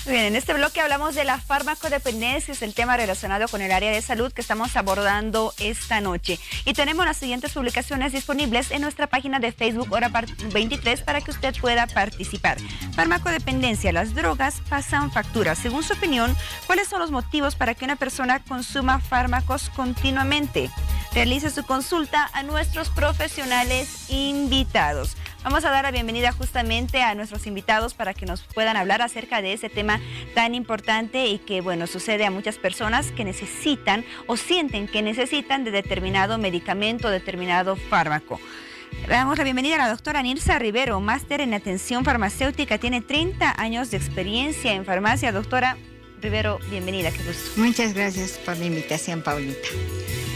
Bien, en este bloque hablamos de la farmacodependencia, es el tema relacionado con el área de salud que estamos abordando esta noche. Y tenemos las siguientes publicaciones disponibles en nuestra página de Facebook Hora 23 para que usted pueda participar. Farmacodependencia, las drogas pasan factura. Según su opinión, ¿cuáles son los motivos para que una persona consuma fármacos continuamente? Realice su consulta a nuestros profesionales invitados. Vamos a dar la bienvenida justamente a nuestros invitados para que nos puedan hablar acerca de ese tema tan importante y que, bueno, sucede a muchas personas que necesitan o sienten que necesitan de determinado medicamento, determinado fármaco. Damos la bienvenida a la doctora Nilsa Rivero, máster en atención farmacéutica, tiene 30 años de experiencia en farmacia. Doctora Rivero, bienvenida, qué gusto. Muchas gracias por la invitación, Paulita.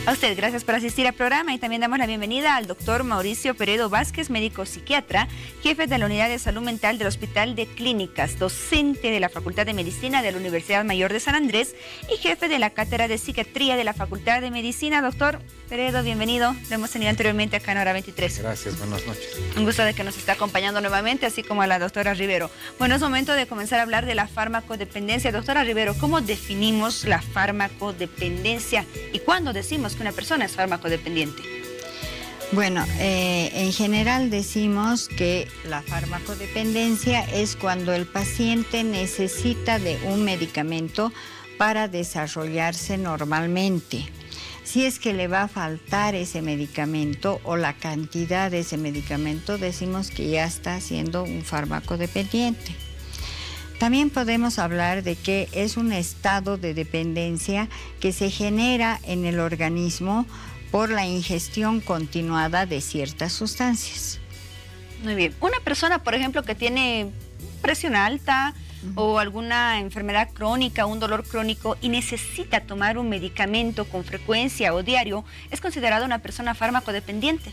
A usted, gracias por asistir al programa y también damos la bienvenida al doctor Mauricio Peredo Vázquez, médico psiquiatra, jefe de la Unidad de Salud Mental del Hospital de Clínicas, docente de la Facultad de Medicina de la Universidad Mayor de San Andrés y jefe de la Cátedra de Psiquiatría de la Facultad de Medicina. Doctor Peredo, bienvenido. Lo hemos tenido anteriormente acá en Hora 23. Gracias, buenas noches. Un gusto de que nos está acompañando nuevamente, así como a la doctora Rivero. Bueno, es momento de comenzar a hablar de la farmacodependencia. Doctora Rivero, ¿cómo definimos la farmacodependencia y cuándo decimos que una persona es farmacodependiente? Bueno, en general decimos que la farmacodependencia es cuando el paciente necesita de un medicamento para desarrollarse normalmente. Si es que le va a faltar ese medicamento o la cantidad de ese medicamento, decimos que ya está siendo un fármaco dependiente. También podemos hablar de que es un estado de dependencia que se genera en el organismo por la ingestión continuada de ciertas sustancias. Muy bien. Una persona, por ejemplo, que tiene presión alta, o alguna enfermedad crónica, un dolor crónico y necesita tomar un medicamento con frecuencia o diario, ¿es considerada una persona farmacodependiente?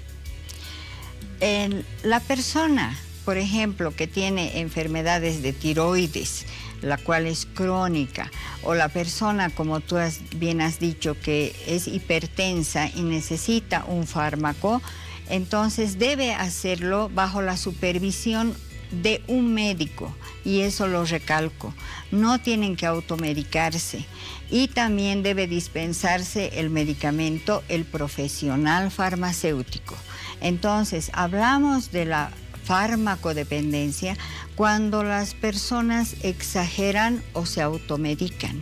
La persona, por ejemplo, que tiene enfermedades de tiroides, la cual es crónica, o la persona, como tú bien has dicho, que es hipertensa y necesita un fármaco, entonces debe hacerlo bajo la supervisión de un médico, y eso lo recalco, no tienen que automedicarse y también debe dispensarse el medicamento el profesional farmacéutico. Entonces, hablamos de la farmacodependencia cuando las personas exageran o se automedican,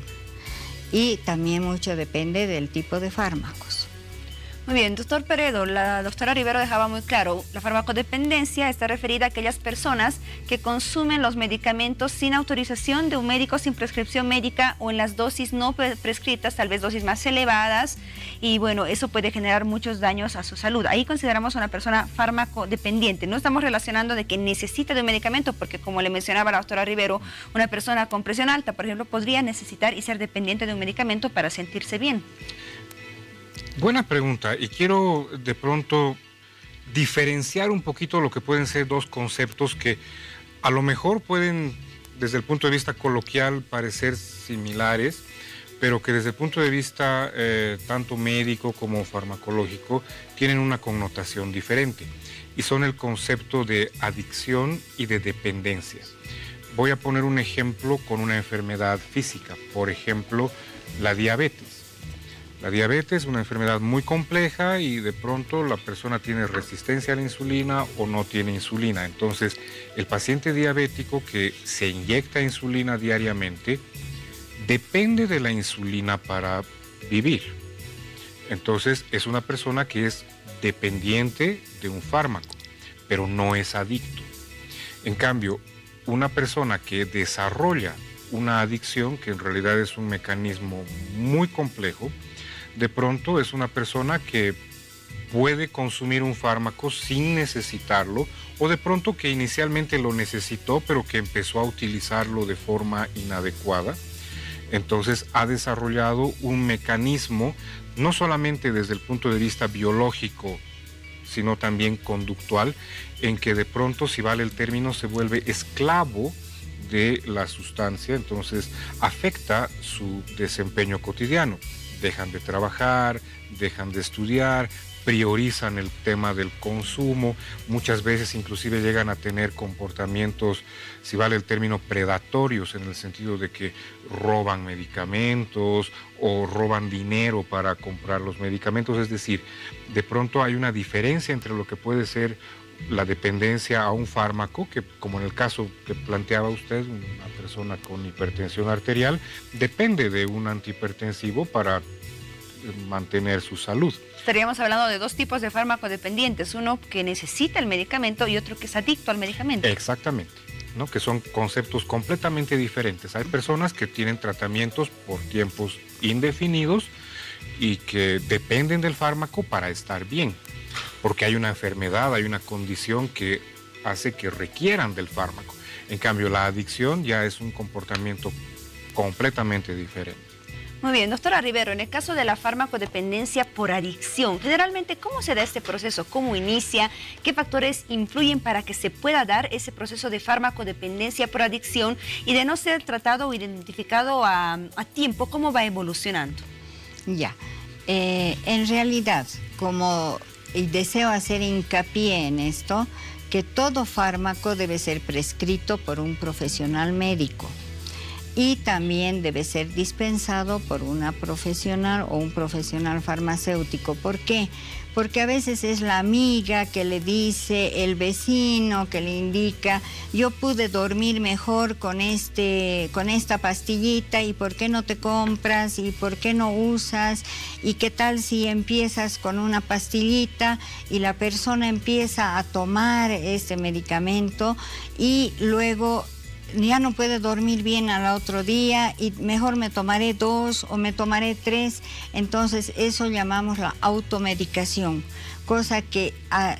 y también mucho depende del tipo de fármacos. Muy bien, doctor Peredo, la doctora Rivero dejaba muy claro, la farmacodependencia está referida a aquellas personas que consumen los medicamentos sin autorización de un médico, sin prescripción médica o en las dosis no prescritas, tal vez dosis más elevadas, y bueno, eso puede generar muchos daños a su salud. Ahí consideramos a una persona farmacodependiente. No estamos relacionando de que necesite de un medicamento, porque como le mencionaba la doctora Rivero, una persona con presión alta, por ejemplo, podría necesitar y ser dependiente de un medicamento para sentirse bien. Buena pregunta, y quiero de pronto diferenciar un poquito lo que pueden ser dos conceptos que a lo mejor pueden, desde el punto de vista coloquial, parecer similares, pero que desde el punto de vista tanto médico como farmacológico tienen una connotación diferente, y son el concepto de adicción y de dependencia. Voy a poner un ejemplo con una enfermedad física, por ejemplo, la diabetes. La diabetes es una enfermedad muy compleja y de pronto la persona tiene resistencia a la insulina o no tiene insulina. Entonces, el paciente diabético que se inyecta insulina diariamente depende de la insulina para vivir. Entonces, es una persona que es dependiente de un fármaco, pero no es adicto. En cambio, una persona que desarrolla una adicción, que en realidad es un mecanismo muy complejo, de pronto es una persona que puede consumir un fármaco sin necesitarlo, o de pronto que inicialmente lo necesitó, pero que empezó a utilizarlo de forma inadecuada. Entonces ha desarrollado un mecanismo, no solamente desde el punto de vista biológico, sino también conductual, en que de pronto, si vale el término, se vuelve esclavo de la sustancia, entonces afecta su desempeño cotidiano. Dejan de trabajar, dejan de estudiar, priorizan el tema del consumo, muchas veces inclusive llegan a tener comportamientos, si vale el término, predatorios, en el sentido de que roban medicamentos o roban dinero para comprar los medicamentos. Es decir, de pronto hay una diferencia entre lo que puede ser la dependencia a un fármaco, que como en el caso que planteaba usted, una persona con hipertensión arterial depende de un antihipertensivo para mantener su salud. Estaríamos hablando de dos tipos de farmacodependientes, uno que necesita el medicamento y otro que es adicto al medicamento. Exactamente, ¿no? Que son conceptos completamente diferentes. Hay personas que tienen tratamientos por tiempos indefinidos y que dependen del fármaco para estar bien, porque hay una enfermedad, hay una condición que hace que requieran del fármaco. En cambio, la adicción ya es un comportamiento completamente diferente. Muy bien, doctora Rivero, en el caso de la farmacodependencia por adicción, generalmente, ¿cómo se da este proceso? ¿Cómo inicia? ¿Qué factores influyen para que se pueda dar ese proceso de farmacodependencia por adicción y de no ser tratado o identificado a tiempo, cómo va evolucionando? Ya, en realidad, y deseo hacer hincapié en esto, que todo fármaco debe ser prescrito por un profesional médico. Y también debe ser dispensado por una profesional o un profesional farmacéutico. ¿Por qué? Porque a veces es la amiga que le dice, el vecino que le indica, yo pude dormir mejor con esta pastillita, y ¿por qué no te compras? ¿Y por qué no usas? ¿Y qué tal si empiezas con una pastillita y la persona empieza a tomar este medicamento y luego ya no puede dormir bien al otro día y mejor me tomaré 2 o me tomaré 3? Entonces eso llamamos la automedicación, cosa que a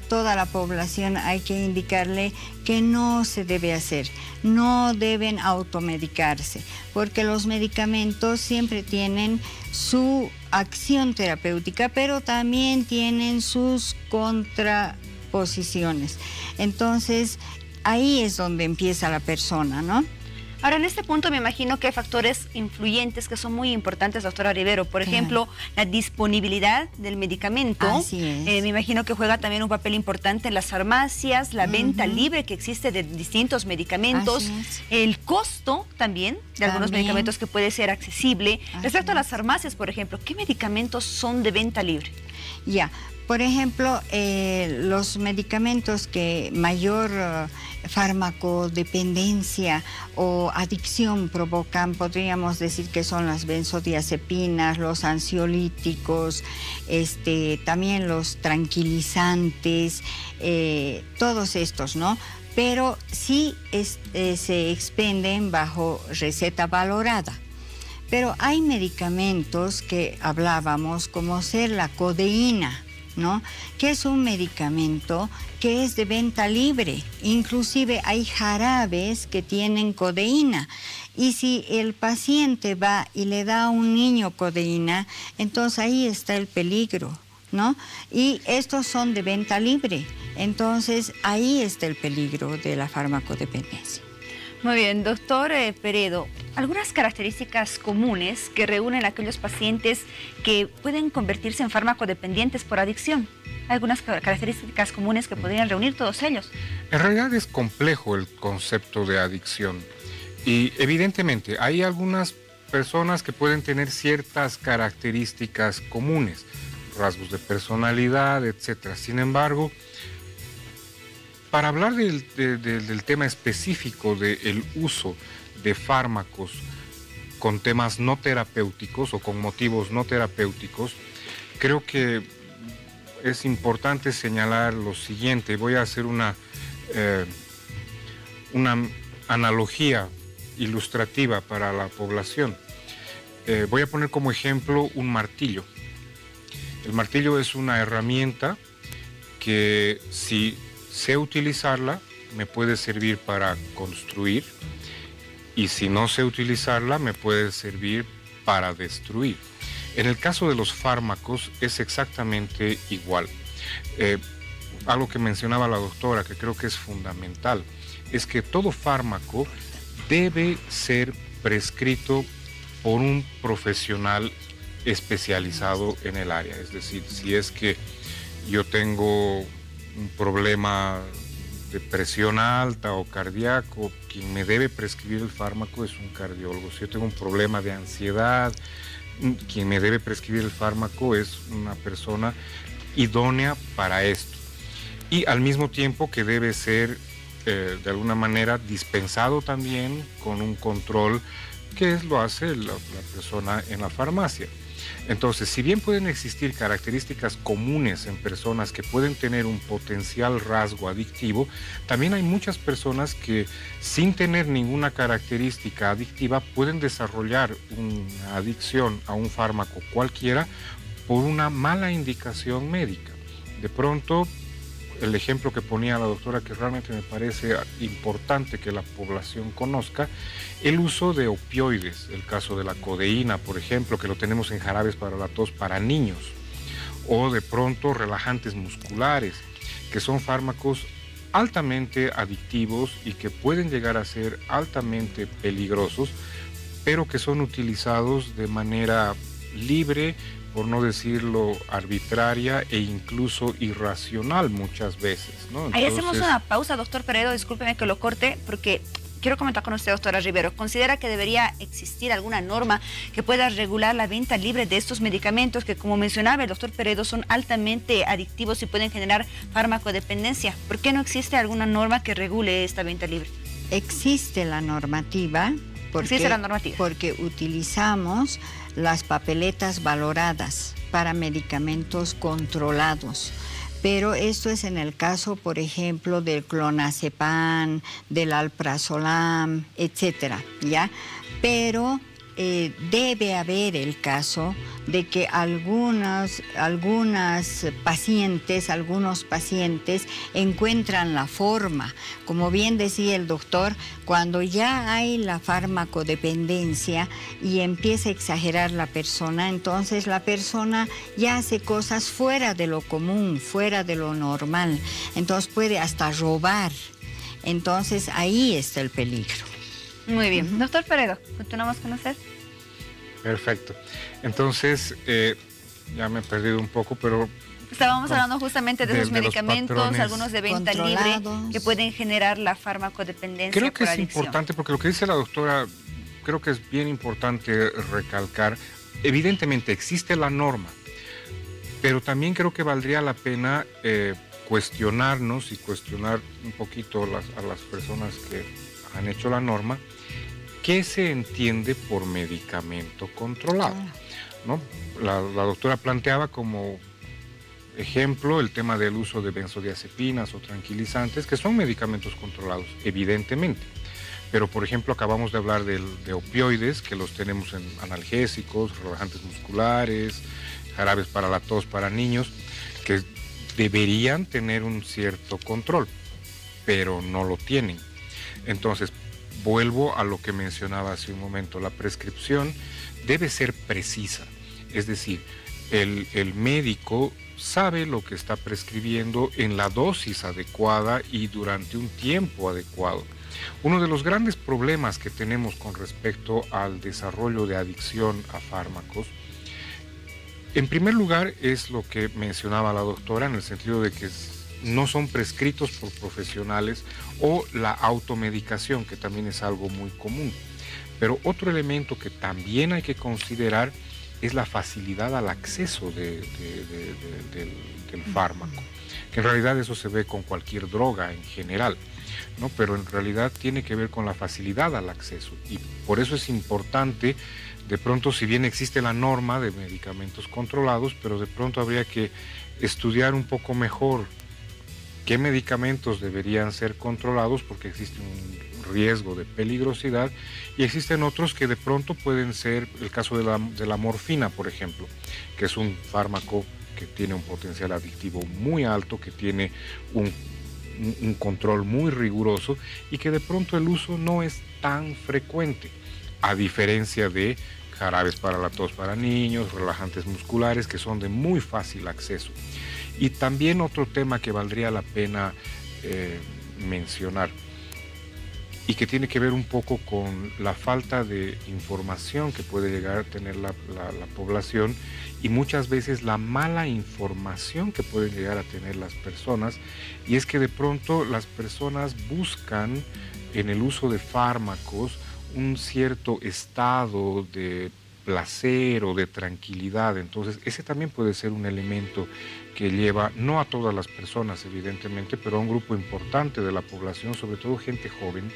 toda la población hay que indicarle que no se debe hacer. No deben automedicarse, porque los medicamentos siempre tienen su acción terapéutica, pero también tienen sus contraposiciones. Entonces, ahí es donde empieza la persona, ¿no? Ahora, en este punto me imagino que hay factores influyentes que son muy importantes, doctora Rivero. Por ejemplo, la disponibilidad del medicamento. Así es. Me imagino que juega también un papel importante en las farmacias, la venta libre que existe de distintos medicamentos, el costo también de algunos medicamentos que puede ser accesible. Respecto a las farmacias, por ejemplo, ¿qué medicamentos son de venta libre? Ya. Por ejemplo, los medicamentos que mayor farmacodependencia o adicción provocan, podríamos decir que son las benzodiazepinas, los ansiolíticos, también los tranquilizantes, todos estos, ¿no? Pero sí se expenden bajo receta valorada. Pero hay medicamentos que hablábamos, como ser la codeína, ¿no? Que es un medicamento que es de venta libre. Inclusive hay jarabes que tienen codeína. Y si el paciente va y le da a un niño codeína, entonces ahí está el peligro, ¿no? Y estos son de venta libre. Entonces ahí está el peligro de la farmacodependencia. Muy bien, doctor Peredo, algunas características comunes que reúnen a aquellos pacientes que pueden convertirse en farmacodependientes por adicción. Algunas características comunes que podrían reunir todos ellos. En realidad es complejo el concepto de adicción y evidentemente hay algunas personas que pueden tener ciertas características comunes, rasgos de personalidad, etc. Sin embargo, para hablar del tema específico del uso de fármacos con temas no terapéuticos o con motivos no terapéuticos, creo que es importante señalar lo siguiente. Voy a hacer una analogía ilustrativa para la población. Voy a poner como ejemplo un martillo. El martillo es una herramienta que, si sé utilizarla, me puede servir para construir, y si no sé utilizarla, me puede servir para destruir. En el caso de los fármacos es exactamente igual. Algo que mencionaba la doctora, que creo que es fundamental, es que todo fármaco debe ser prescrito por un profesional especializado en el área. Es decir, si es que yo tengo un problema de presión alta o cardíaco, quien me debe prescribir el fármaco es un cardiólogo. Si yo tengo un problema de ansiedad, quien me debe prescribir el fármaco es una persona idónea para esto. Y al mismo tiempo que debe ser de alguna manera dispensado también con un control que lo hace la persona en la farmacia. Entonces, si bien pueden existir características comunes en personas que pueden tener un potencial rasgo adictivo, también hay muchas personas que sin tener ninguna característica adictiva pueden desarrollar una adicción a un fármaco cualquiera por una mala indicación médica. De pronto, el ejemplo que ponía la doctora, que realmente me parece importante que la población conozca, el uso de opioides, el caso de la codeína, por ejemplo, que lo tenemos en jarabes para la tos para niños, o de pronto relajantes musculares, que son fármacos altamente adictivos y que pueden llegar a ser altamente peligrosos, pero que son utilizados de manera libre, por no decirlo arbitraria e incluso irracional muchas veces, ¿no? Entonces, ahí hacemos una pausa, doctor Peredo, discúlpeme que lo corte, porque quiero comentar con usted, doctora Rivero. ¿Considera que debería existir alguna norma que pueda regular la venta libre de estos medicamentos que, como mencionaba el doctor Peredo, son altamente adictivos y pueden generar farmacodependencia? ¿Por qué no existe alguna norma que regule esta venta libre? Existe la normativa. Existe la normativa. Porque utilizamos las papeletas valoradas para medicamentos controlados. Pero esto es en el caso, por ejemplo, del clonazepam, del alprazolam, etcétera, ¿ya? Pero debe haber el caso de que algunos pacientes encuentran la forma. Como bien decía el doctor, cuando ya hay la farmacodependencia y empieza a exagerar la persona, entonces la persona ya hace cosas fuera de lo común, fuera de lo normal. Entonces puede hasta robar. Entonces ahí está el peligro. Muy bien. Doctor Peredo, ¿continuamos con usted? Perfecto. Entonces, ya me he perdido un poco, pero... Estábamos hablando justamente de esos medicamentos, algunos de venta libre, que pueden generar la farmacodependencia. Creo que por es adicción. importante, porque lo que dice la doctora, creo que es bien importante recalcar. Evidentemente existe la norma, pero también creo que valdría la pena cuestionarnos y cuestionar un poquito a las personas que han hecho la norma, ¿qué se entiende por medicamento controlado? ¿No? La doctora planteaba como ejemplo el tema del uso de benzodiazepinas o tranquilizantes, que son medicamentos controlados, evidentemente. Pero, por ejemplo, acabamos de hablar de opioides, que los tenemos en analgésicos, relajantes musculares, jarabes para la tos para niños, que deberían tener un cierto control, pero no lo tienen. Entonces, vuelvo a lo que mencionaba hace un momento, la prescripción debe ser precisa, es decir, el médico sabe lo que está prescribiendo en la dosis adecuada y durante un tiempo adecuado. Uno de los grandes problemas que tenemos con respecto al desarrollo de adicción a fármacos, en primer lugar, es lo que mencionaba la doctora, en el sentido de que no son prescritos por profesionales, o la automedicación, que también es algo muy común. Pero otro elemento que también hay que considerar es la facilidad al acceso del fármaco, que en realidad eso se ve con cualquier droga en general, ¿no? Pero en realidad tiene que ver con la facilidad al acceso, y por eso es importante, de pronto, si bien existe la norma de medicamentos controlados, pero de pronto habría que estudiar un poco mejor qué medicamentos deberían ser controlados, porque existe un riesgo de peligrosidad, y existen otros que de pronto pueden ser, el caso de la morfina, por ejemplo, que es un fármaco que tiene un potencial adictivo muy alto, que tiene un control muy riguroso, y que de pronto el uso no es tan frecuente, a diferencia de jarabes para la tos para niños, relajantes musculares, que son de muy fácil acceso. Y también otro tema que valdría la pena mencionar. y que tiene que ver un poco con la falta de información que puede llegar a tener la población y muchas veces la mala información que pueden llegar a tener las personas, y es que de pronto las personas buscan en el uso de fármacos un cierto estado de placer o de tranquilidad. Entonces ese también puede ser un elemento que lleva, no a todas las personas evidentemente, pero a un grupo importante de la población, sobre todo gente joven,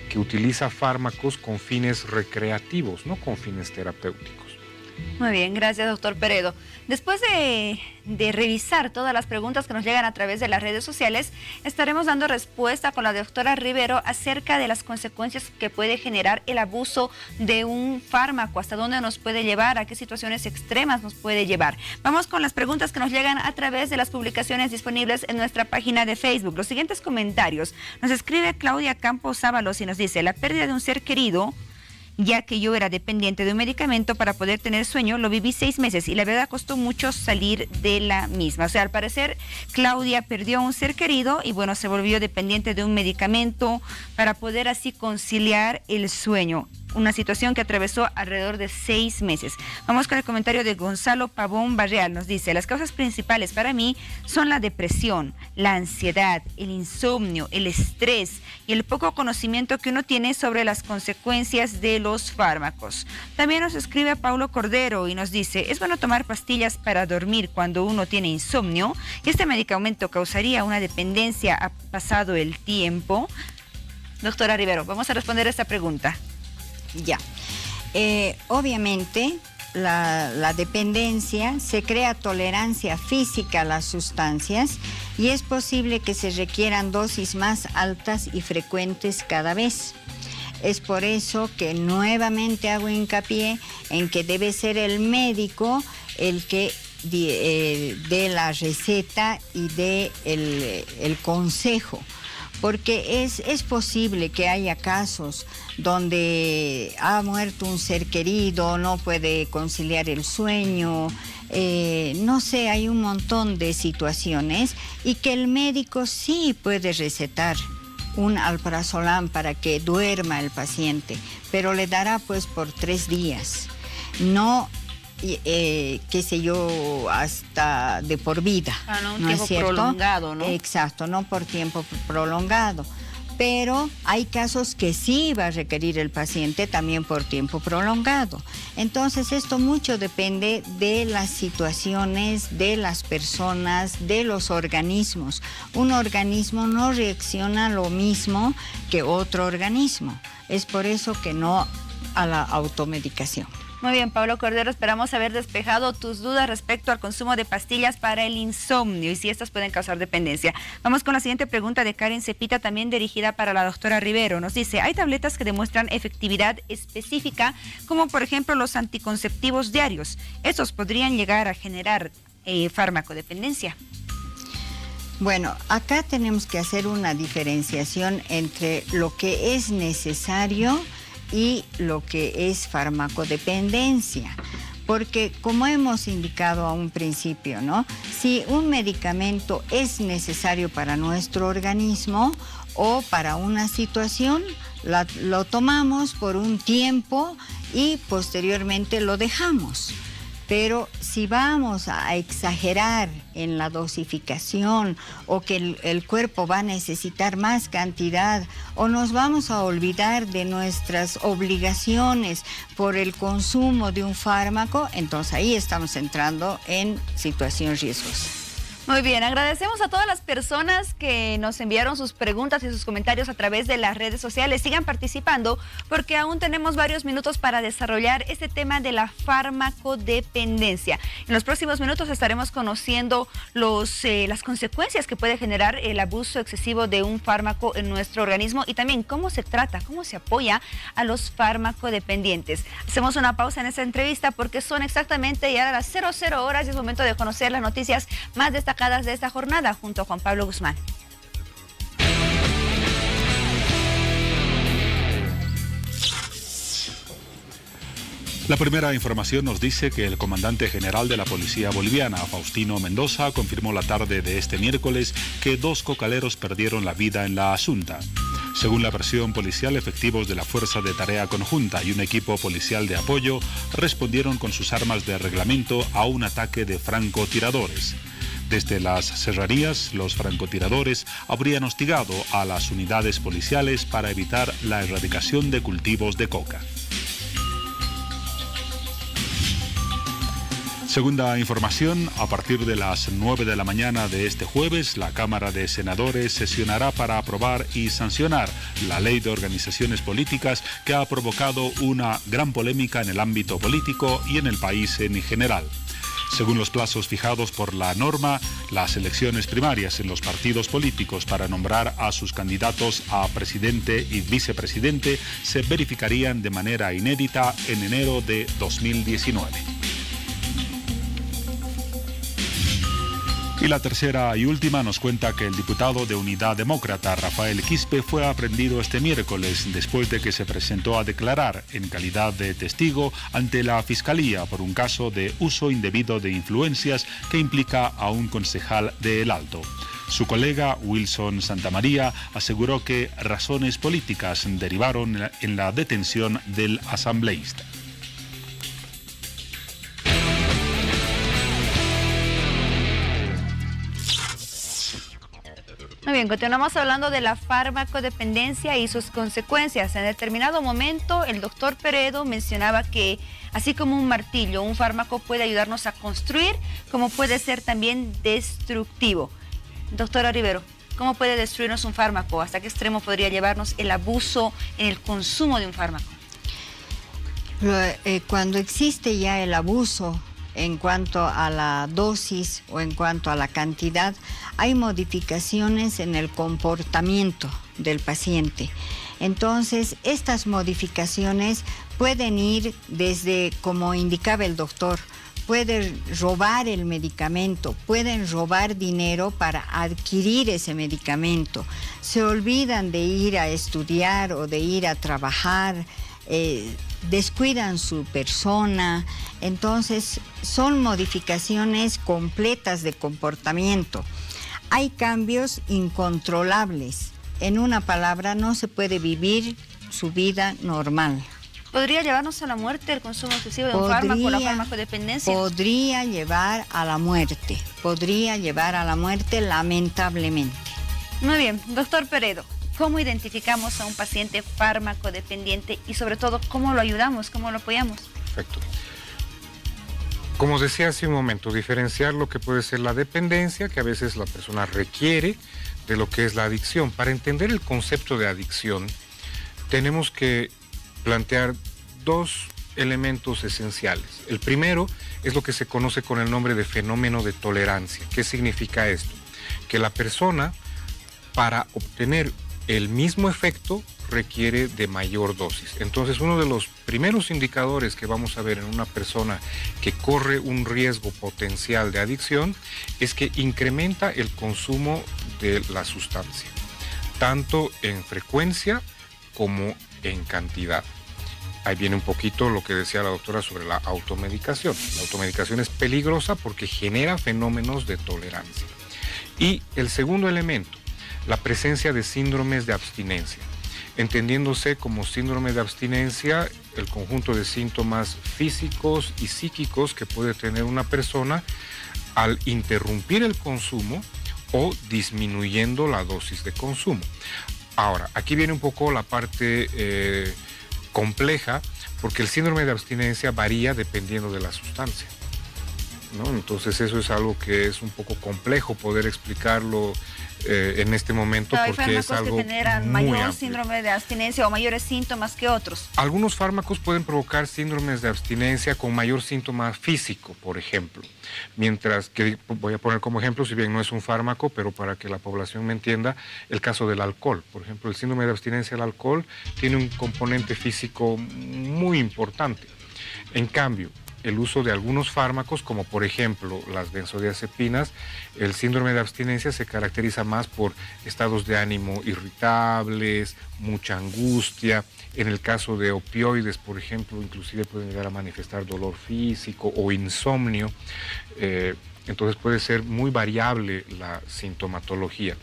que utiliza fármacos con fines recreativos, no con fines terapéuticos. Muy bien, gracias, doctor Peredo. Después de revisar todas las preguntas que nos llegan a través de las redes sociales, estaremos dando respuesta con la doctora Rivero acerca de las consecuencias que puede generar el abuso de un fármaco, hasta dónde nos puede llevar, a qué situaciones extremas nos puede llevar. Vamos con las preguntas que nos llegan a través de las publicaciones disponibles en nuestra página de Facebook. Los siguientes comentarios. Nos escribe Claudia Campos Ábalos y nos dice: la pérdida de un ser querido, ya que yo era dependiente de un medicamento para poder tener sueño, lo viví 6 meses y la verdad costó mucho salir de la misma. O sea, al parecer Claudia perdió a un ser querido y bueno, se volvió dependiente de un medicamento para poder así conciliar el sueño. Una situación que atravesó alrededor de 6 meses. Vamos con el comentario de Gonzalo Pavón Barreal. Nos dice: las causas principales para mí son la depresión, la ansiedad, el insomnio, el estrés y el poco conocimiento que uno tiene sobre las consecuencias de los fármacos. También nos escribe Paulo Cordero y nos dice: es bueno tomar pastillas para dormir cuando uno tiene insomnio. ¿Este medicamento causaría una dependencia a pasado el tiempo? Doctora Rivero, vamos a responder esta pregunta. Ya, obviamente la dependencia, se crea tolerancia física a las sustancias y es posible que se requieran dosis más altas y frecuentes cada vez. Es por eso que nuevamente hago hincapié en que debe ser el médico el que dé la receta y dé el consejo. Porque es posible que haya casos donde ha muerto un ser querido, no puede conciliar el sueño, no sé, hay un montón de situaciones y que el médico sí puede recetar un alprazolam para que duerma el paciente, pero le dará pues por 3 días, no qué sé yo, hasta de por vida. No, un tiempo prolongado, ¿no? Exacto, no por tiempo prolongado. Pero hay casos que sí va a requerir el paciente también por tiempo prolongado. Entonces esto mucho depende de las situaciones, de las personas, de los organismos. Un organismo no reacciona lo mismo que otro organismo. Es por eso que no a la automedicación. Muy bien, Pablo Cordero, esperamos haber despejado tus dudas respecto al consumo de pastillas para el insomnio y si estas pueden causar dependencia. Vamos con la siguiente pregunta de Karen Cepita, también dirigida para la doctora Rivero. Nos dice: hay tabletas que demuestran efectividad específica, como por ejemplo los anticonceptivos diarios. ¿Estos podrían llegar a generar farmacodependencia? Bueno, acá tenemos que hacer una diferenciación entre lo que es necesario y lo que es farmacodependencia, porque como hemos indicado a un principio, ¿no? Si un medicamento es necesario para nuestro organismo o para una situación, lo tomamos por un tiempo y posteriormente lo dejamos. Pero si vamos a exagerar en la dosificación o que el cuerpo va a necesitar más cantidad o nos vamos a olvidar de nuestras obligaciones por el consumo de un fármaco, entonces ahí estamos entrando en situación riesgosa. Muy bien, agradecemos a todas las personas que nos enviaron sus preguntas y sus comentarios a través de las redes sociales. Sigan participando porque aún tenemos varios minutos para desarrollar este tema de la farmacodependencia. En los próximos minutos estaremos conociendo las consecuencias que puede generar el abuso excesivo de un fármaco en nuestro organismo y también cómo se trata, cómo se apoya a los farmacodependientes. Hacemos una pausa en esta entrevista porque son exactamente ya las 00 horas y es momento de conocer las noticias más destacadas de esta jornada junto a Juan Pablo Guzmán. La primera información nos dice que el comandante general de la Policía Boliviana, Faustino Mendoza, confirmó la tarde de este miércoles que 2 cocaleros perdieron la vida en la Asunta. Según la versión policial, efectivos de la Fuerza de Tarea Conjunta y un equipo policial de apoyo respondieron con sus armas de reglamento a un ataque de francotiradores. Desde las serranías, los francotiradores habrían hostigado a las unidades policiales para evitar la erradicación de cultivos de coca. Segunda información, a partir de las 9 de la mañana de este jueves, la Cámara de Senadores sesionará para aprobar y sancionar la Ley de Organizaciones Políticas que ha provocado una gran polémica en el ámbito político y en el país en general. Según los plazos fijados por la norma, las elecciones primarias en los partidos políticos para nombrar a sus candidatos a presidente y vicepresidente se verificarían de manera inédita en enero de 2019. Y la tercera y última nos cuenta que el diputado de Unidad Demócrata, Rafael Quispe, fue aprehendido este miércoles después de que se presentó a declarar en calidad de testigo ante la Fiscalía por un caso de uso indebido de influencias que implica a un concejal de El Alto. Su colega Wilson Santamaría aseguró que razones políticas derivaron en la detención del asambleísta. Muy bien, continuamos hablando de la farmacodependencia y sus consecuencias. En determinado momento, el doctor Peredo mencionaba que, así como un martillo, un fármaco puede ayudarnos a construir, como puede ser también destructivo. Doctora Rivero, ¿cómo puede destruirnos un fármaco? ¿Hasta qué extremo podría llevarnos el abuso en el consumo de un fármaco? Cuando existe ya el abuso en cuanto a la dosis o en cuanto a la cantidad, hay modificaciones en el comportamiento del paciente. Entonces, estas modificaciones pueden ir desde, como indicaba el doctor, pueden robar el medicamento, pueden robar dinero para adquirir ese medicamento. Se olvidan de ir a estudiar o de ir a trabajar, descuidan su persona. Entonces, son modificaciones completas de comportamiento. Hay cambios incontrolables. En una palabra, no se puede vivir su vida normal. ¿Podría llevarnos a la muerte el consumo excesivo de un fármaco, la farmacodependencia? Podría llevar a la muerte. Podría llevar a la muerte, lamentablemente. Muy bien, doctor Peredo, ¿cómo identificamos a un paciente farmacodependiente y sobre todo cómo lo ayudamos, cómo lo apoyamos? Perfecto. Como decía hace un momento, diferenciar lo que puede ser la dependencia, que a veces la persona requiere, de lo que es la adicción. Para entender el concepto de adicción, tenemos que plantear dos elementos esenciales. El primero es lo que se conoce con el nombre de fenómeno de tolerancia. ¿Qué significa esto? Que la persona, para obtener el mismo efecto, requiere de mayor dosis. Entonces, uno de los primeros indicadores que vamos a ver en una persona que corre un riesgo potencial de adicción es que incrementa el consumo de la sustancia, tanto en frecuencia como en cantidad. Ahí viene un poquito lo que decía la doctora sobre la automedicación. La automedicación es peligrosa porque genera fenómenos de tolerancia. Y el segundo elemento, la presencia de síndromes de abstinencia. Entendiéndose como síndrome de abstinencia el conjunto de síntomas físicos y psíquicos que puede tener una persona al interrumpir el consumo o disminuyendo la dosis de consumo. Ahora, aquí viene un poco la parte compleja, porque el síndrome de abstinencia varía dependiendo de la sustancia, ¿no? Entonces eso es algo que es un poco complejo poder explicarlo en este momento, porque es algo que generan muy mayor amplio. síndrome de abstinencia o mayores síntomas que otros. Algunos fármacos pueden provocar síndromes de abstinencia con mayor síntoma físico, por ejemplo. Mientras que, voy a poner como ejemplo, si bien no es un fármaco, pero para que la población me entienda, el caso del alcohol. Por ejemplo, el síndrome de abstinencia al alcohol tiene un componente físico muy importante. En cambio, el uso de algunos fármacos, como por ejemplo las benzodiazepinas, el síndrome de abstinencia se caracteriza más por estados de ánimo irritables, mucha angustia. En el caso de opioides, por ejemplo, inclusive pueden llegar a manifestar dolor físico o insomnio. Entonces puede ser muy variable la sintomatología.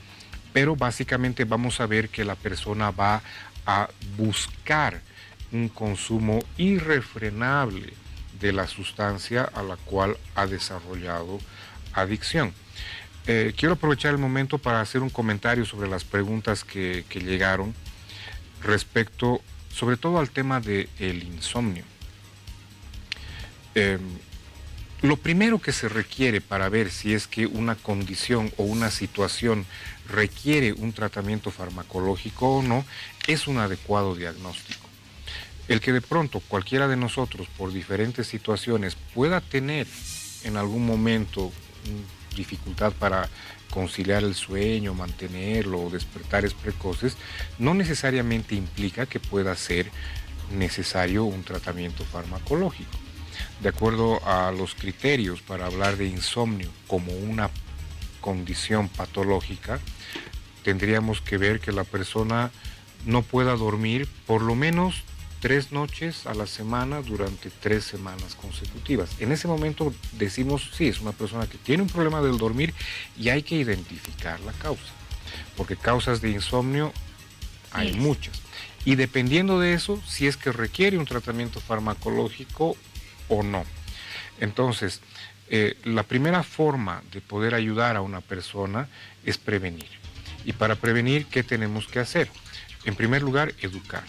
pero básicamente vamos a ver que la persona va a buscar un consumo irrefrenable de la sustancia a la cual ha desarrollado adicción. Quiero aprovechar el momento para hacer un comentario sobre las preguntas que llegaron respecto sobre todo al tema del insomnio. Lo primero que se requiere para ver si es que una condición o una situación requiere un tratamiento farmacológico o no es un adecuado diagnóstico. El que de pronto cualquiera de nosotros por diferentes situaciones pueda tener en algún momento dificultad para conciliar el sueño, mantenerlo o despertares precoces, no necesariamente implica que pueda ser necesario un tratamiento farmacológico. De acuerdo a los criterios para hablar de insomnio como una condición patológica, tendríamos que ver que la persona no pueda dormir por lo menos 3 noches a la semana durante 3 semanas consecutivas. En ese momento decimos, sí, es una persona que tiene un problema del dormir y hay que identificar la causa, porque causas de insomnio hay muchas. Y dependiendo de eso, si es que requiere un tratamiento farmacológico o no. Entonces, la primera forma de poder ayudar a una persona es prevenir. Y para prevenir, ¿qué tenemos que hacer? En primer lugar, educar.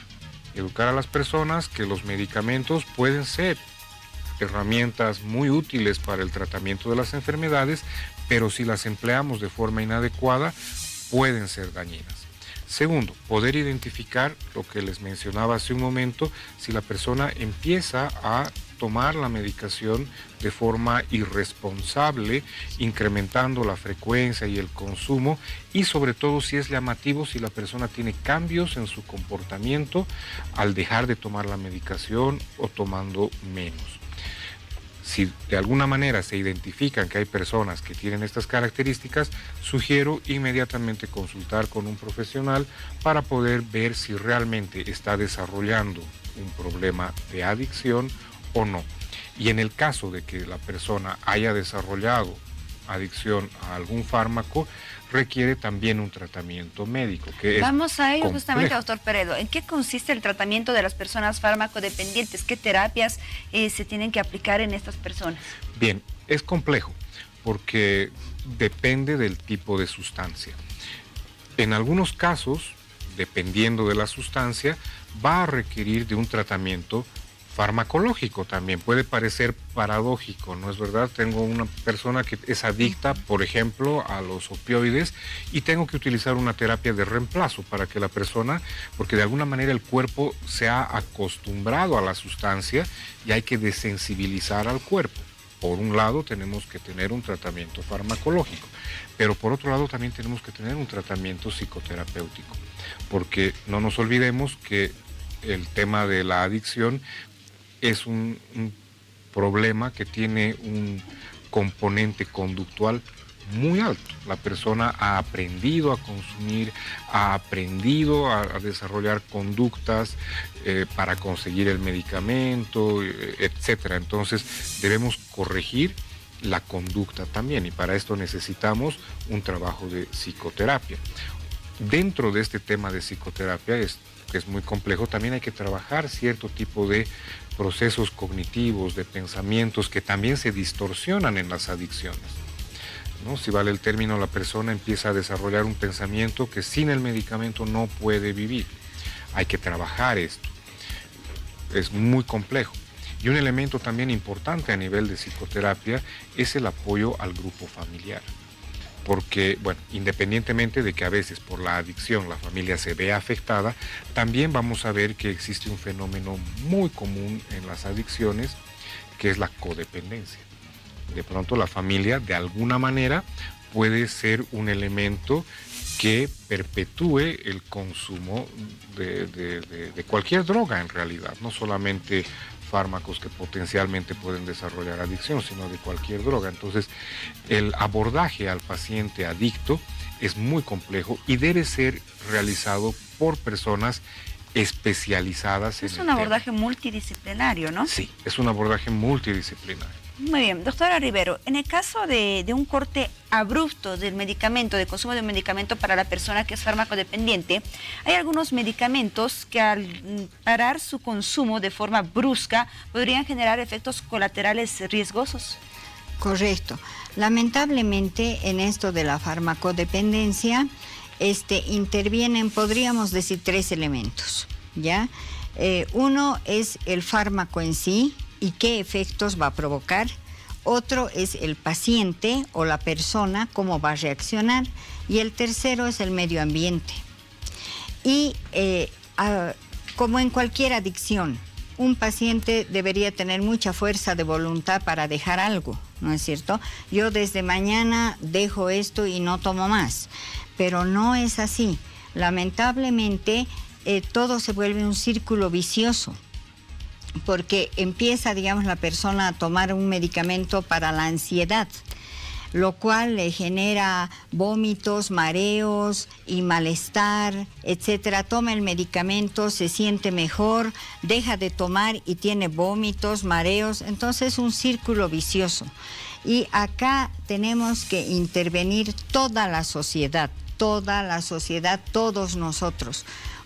Educar a las personas que los medicamentos pueden ser herramientas muy útiles para el tratamiento de las enfermedades, pero si las empleamos de forma inadecuada, pueden ser dañinas. Segundo, poder identificar lo que les mencionaba hace un momento, si la persona empieza a tomar la medicación de forma irresponsable, incrementando la frecuencia y el consumo, y sobre todo si es llamativo, si la persona tiene cambios en su comportamiento al dejar de tomar la medicación o tomando menos. Si de alguna manera se identifican que hay personas que tienen estas características, sugiero inmediatamente consultar con un profesional para poder ver si realmente está desarrollando un problema de adicción o no. Y en el caso de que la persona haya desarrollado adicción a algún fármaco, requiere también un tratamiento médico. Vamos a ello complejo. justamente, doctor Peredo. ¿En qué consiste el tratamiento de las personas farmacodependientes? ¿Qué terapias se tienen que aplicar en estas personas? Bien, es complejo porque depende del tipo de sustancia. En algunos casos, dependiendo de la sustancia, va a requerir de un tratamiento farmacológico también. Puede parecer paradójico, ¿no es verdad? Tengo una persona que es adicta, por ejemplo, a los opioides y tengo que utilizar una terapia de reemplazo para que la persona, porque de alguna manera el cuerpo se ha acostumbrado a la sustancia y hay que desensibilizar al cuerpo. Por un lado tenemos que tener un tratamiento farmacológico, pero por otro lado también tenemos que tener un tratamiento psicoterapéutico, porque no nos olvidemos que el tema de la adicción es un problema que tiene un componente conductual muy alto. La persona ha aprendido a consumir, ha aprendido a desarrollar conductas para conseguir el medicamento, etcétera. Entonces debemos corregir la conducta también y para esto necesitamos un trabajo de psicoterapia. Dentro de este tema de psicoterapia, que es muy complejo, también hay que trabajar cierto tipo de procesos cognitivos, de pensamientos que también se distorsionan en las adicciones, ¿no? Si vale el término, la persona empieza a desarrollar un pensamiento que sin el medicamento no puede vivir. Hay que trabajar esto. Es muy complejo. Y un elemento también importante a nivel de psicoterapia es el apoyo al grupo familiar. Porque, bueno, independientemente de que a veces por la adicción la familia se vea afectada, también vamos a ver que existe un fenómeno muy común en las adicciones, que es la codependencia. De pronto la familia, de alguna manera, puede ser un elemento que perpetúe el consumo de cualquier droga en realidad, no solamente fármacos que potencialmente pueden desarrollar adicción, sino de cualquier droga. Entonces, el abordaje al paciente adicto es muy complejo y debe ser realizado por personas especializadas en Es el un abordaje tema. multidisciplinario, ¿no? Sí, es un abordaje multidisciplinario. Muy bien, doctora Rivero, en el caso de un corte abrupto del medicamento, de consumo de un medicamento para la persona que es farmacodependiente, hay algunos medicamentos que al parar su consumo de forma brusca podrían generar efectos colaterales riesgosos. Correcto. Lamentablemente en esto de la farmacodependencia intervienen, podríamos decir, 3 elementos, ¿ya? Uno es el fármaco en sí y qué efectos va a provocar. Otro es el paciente o la persona, cómo va a reaccionar. Y el tercero es el medio ambiente. Y como en cualquier adicción, un paciente debería tener mucha fuerza de voluntad para dejar algo, ¿no es cierto? Yo desde mañana dejo esto y no tomo más, pero no es así. Lamentablemente, todo se vuelve un círculo vicioso, porque empieza, digamos, la persona a tomar un medicamento para la ansiedad, lo cual le genera vómitos, mareos y malestar, etcétera. Toma el medicamento, se siente mejor, deja de tomar y tiene vómitos, mareos. Entonces es un círculo vicioso. Y acá tenemos que intervenir toda la sociedad, todos nosotros,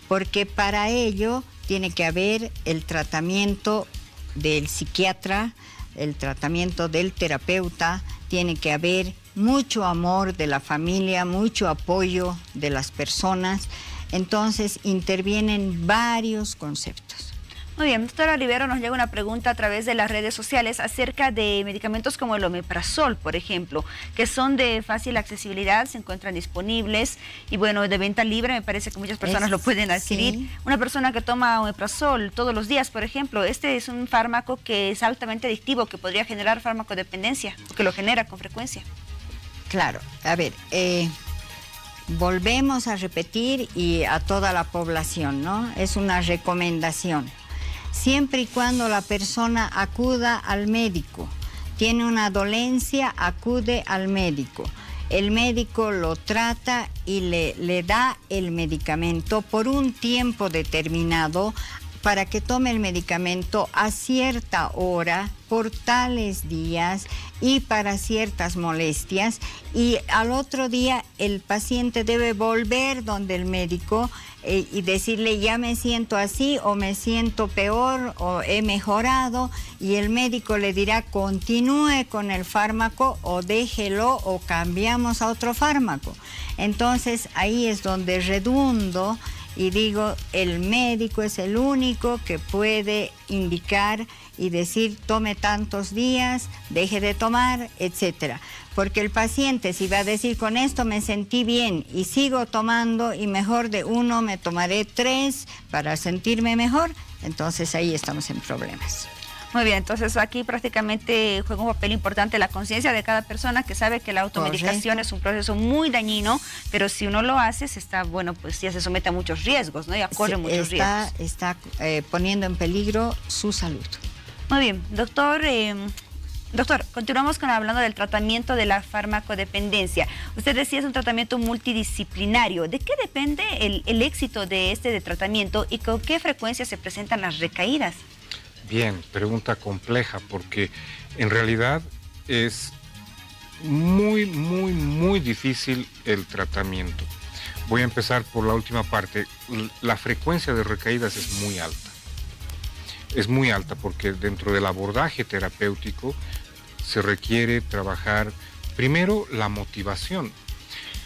porque para ello tiene que haber el tratamiento del psiquiatra, el tratamiento del terapeuta, tiene que haber mucho amor de la familia, mucho apoyo de las personas. Entonces intervienen varios conceptos. Muy bien, doctora Rivero, nos llega una pregunta a través de las redes sociales acerca de medicamentos como el omeprazol, por ejemplo, que son de fácil accesibilidad, se encuentran disponibles y bueno, de venta libre, me parece que muchas personas lo pueden adquirir. Sí. Una persona que toma omeprazol todos los días, por ejemplo, este es un fármaco que es altamente adictivo, que podría generar farmacodependencia, que lo genera con frecuencia. Claro, a ver, volvemos a repetir y a toda la población, ¿no? Es una recomendación. Siempre y cuando la persona acuda al médico, tiene una dolencia, acude al médico. El médico lo trata y le da el medicamento por un tiempo determinado para que tome el medicamento a cierta hora, por tales días y para ciertas molestias. Y al otro día el paciente debe volver donde el médico y decirle ya me siento así o me siento peor o he mejorado, y el médico le dirá continúe con el fármaco o déjelo o cambiamos a otro fármaco. Entonces ahí es donde redundo y digo, el médico es el único que puede indicar y decir tome tantos días, deje de tomar, etcétera. Porque el paciente si va a decir con esto me sentí bien y sigo tomando y mejor de 1 me tomaré 3 para sentirme mejor, entonces ahí estamos en problemas. Muy bien, entonces aquí prácticamente juega un papel importante la conciencia de cada persona que sabe que la automedicación es un proceso muy dañino, pero si uno lo hace, se está, bueno, pues ya se somete a muchos riesgos, ¿no? Ya corre muchos riesgos. Está poniendo en peligro su salud. Muy bien, doctor. Doctor, continuamos hablando del tratamiento de la farmacodependencia. Usted decía es un tratamiento multidisciplinario. ¿De qué depende el éxito de tratamiento y con qué frecuencia se presentan las recaídas? Bien, pregunta compleja porque en realidad es muy difícil el tratamiento. Voy a empezar por la última parte. La frecuencia de recaídas es muy alta. Es muy alta porque dentro del abordaje terapéutico se requiere trabajar primero la motivación.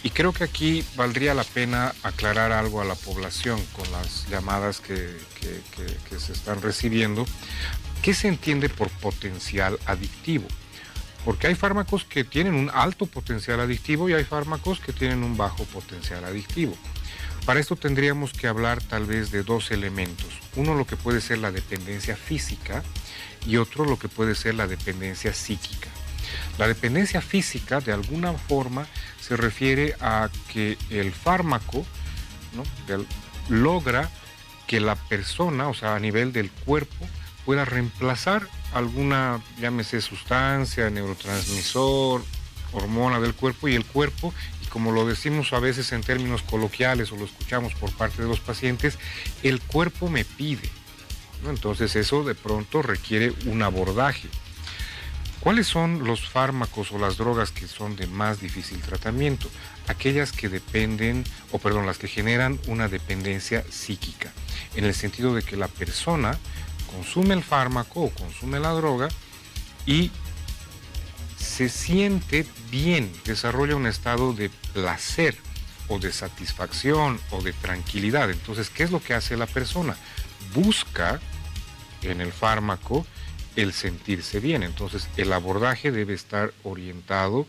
Y creo que aquí valdría la pena aclarar algo a la población con las llamadas que se están recibiendo. ¿Qué se entiende por potencial adictivo? Porque hay fármacos que tienen un alto potencial adictivo y hay fármacos que tienen un bajo potencial adictivo. Para esto tendríamos que hablar tal vez de 2 elementos. Uno, lo que puede ser la dependencia física, y otro, lo que puede ser la dependencia psíquica. La dependencia física, de alguna forma, se refiere a que el fármaco, ¿no?, logra que la persona, o sea, a nivel del cuerpo, pueda reemplazar alguna, llámese sustancia, neurotransmisor, hormona del cuerpo, y el cuerpo, y como lo decimos a veces en términos coloquiales o lo escuchamos por parte de los pacientes, el cuerpo me pide, ¿no? Entonces eso de pronto requiere un abordaje. ¿Cuáles son los fármacos o las drogas que son de más difícil tratamiento? Aquellas que las que generan una dependencia psíquica, en el sentido de que la persona consume el fármaco o consume la droga y se siente bien, desarrolla un estado de placer o de satisfacción o de tranquilidad. Entonces, ¿qué es lo que hace la persona? Busca en el fármaco el sentirse bien. Entonces, el abordaje debe estar orientado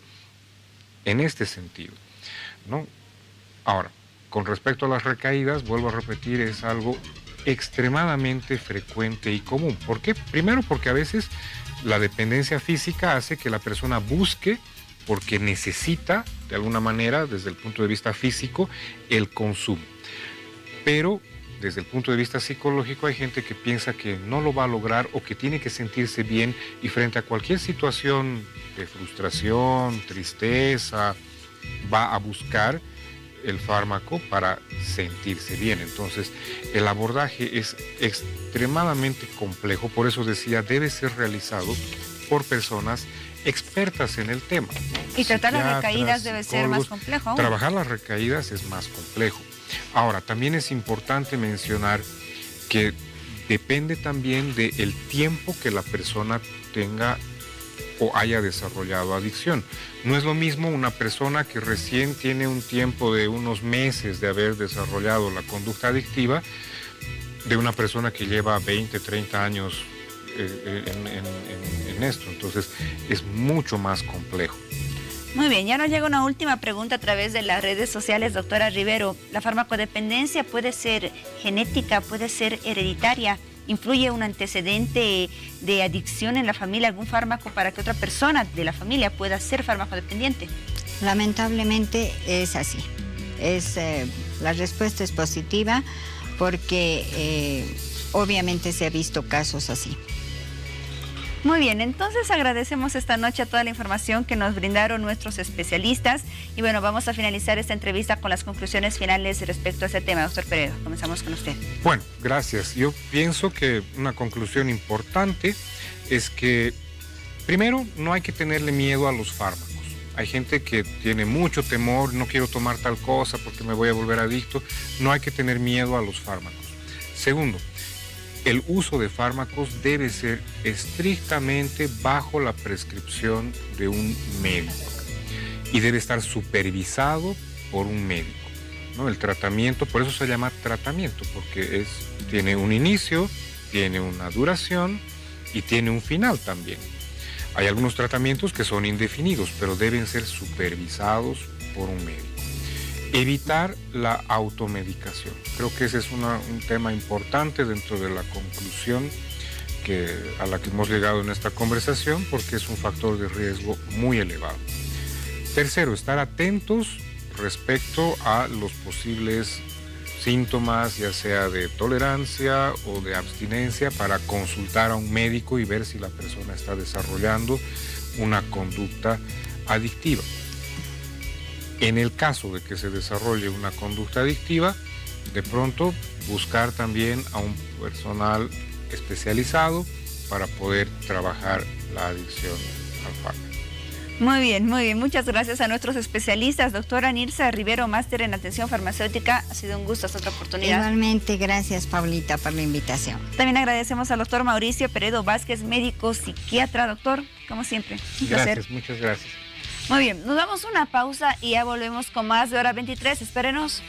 en este sentido, ¿no? Ahora, con respecto a las recaídas, vuelvo a repetir, es algo extremadamente frecuente y común. ¿Por qué? Primero, porque a veces la dependencia física hace que la persona busque, porque necesita, de alguna manera, desde el punto de vista físico, el consumo. Pero desde el punto de vista psicológico hay gente que piensa que no lo va a lograr o que tiene que sentirse bien, y frente a cualquier situación de frustración, tristeza, va a buscar el fármaco para sentirse bien. Entonces, el abordaje es extremadamente complejo, por eso decía, debe ser realizado por personas expertas en el tema, ¿no? Y tratar las recaídas debe ser más complejo aún. Trabajar las recaídas es más complejo. Ahora, también es importante mencionar que depende también del tiempo que la persona tenga o haya desarrollado adicción. No es lo mismo una persona que recién tiene un tiempo de unos meses de haber desarrollado la conducta adictiva, de una persona que lleva 20, 30 años en esto. Entonces, es mucho más complejo. Muy bien, ya nos llega una última pregunta a través de las redes sociales, doctora Rivero. ¿La farmacodependencia puede ser genética, puede ser hereditaria? ¿Influye un antecedente de adicción en la familia, algún fármaco, para que otra persona de la familia pueda ser farmacodependiente? Lamentablemente es así. La respuesta es positiva porque obviamente se ha visto casos así. Muy bien, entonces agradecemos esta noche a toda la información que nos brindaron nuestros especialistas. Y bueno, vamos a finalizar esta entrevista con las conclusiones finales respecto a este tema. Doctor Peredo, comenzamos con usted. Bueno, gracias. Yo pienso que una conclusión importante es que, primero, no hay que tenerle miedo a los fármacos. Hay gente que tiene mucho temor, no quiero tomar tal cosa porque me voy a volver adicto. No hay que tener miedo a los fármacos. Segundo, el uso de fármacos debe ser estrictamente bajo la prescripción de un médico y debe estar supervisado por un médico, ¿no? El tratamiento, por eso se llama tratamiento, porque tiene un inicio, tiene una duración y tiene un final también. Hay algunos tratamientos que son indefinidos, pero deben ser supervisados por un médico. Evitar la automedicación. Creo que ese es un tema importante dentro de la conclusión a la que hemos llegado en esta conversación, porque es un factor de riesgo muy elevado. Tercero, estar atentos respecto a los posibles síntomas, ya sea de tolerancia o de abstinencia, para consultar a un médico y ver si la persona está desarrollando una conducta adictiva. En el caso de que se desarrolle una conducta adictiva, de pronto buscar también a un personal especializado para poder trabajar la adicción al fármaco. Muy bien, muy bien. Muchas gracias a nuestros especialistas. Doctora Nirsa Rivero, máster en atención farmacéutica. Ha sido un gusto esta otra oportunidad. Igualmente, gracias, Paulita, por la invitación. También agradecemos al doctor Mauricio Peredo Vázquez, médico psiquiatra. Doctor, como siempre, un placer. Gracias, muchas gracias. Muy bien, nos damos una pausa y ya volvemos con más de Hora 23. Espérenos.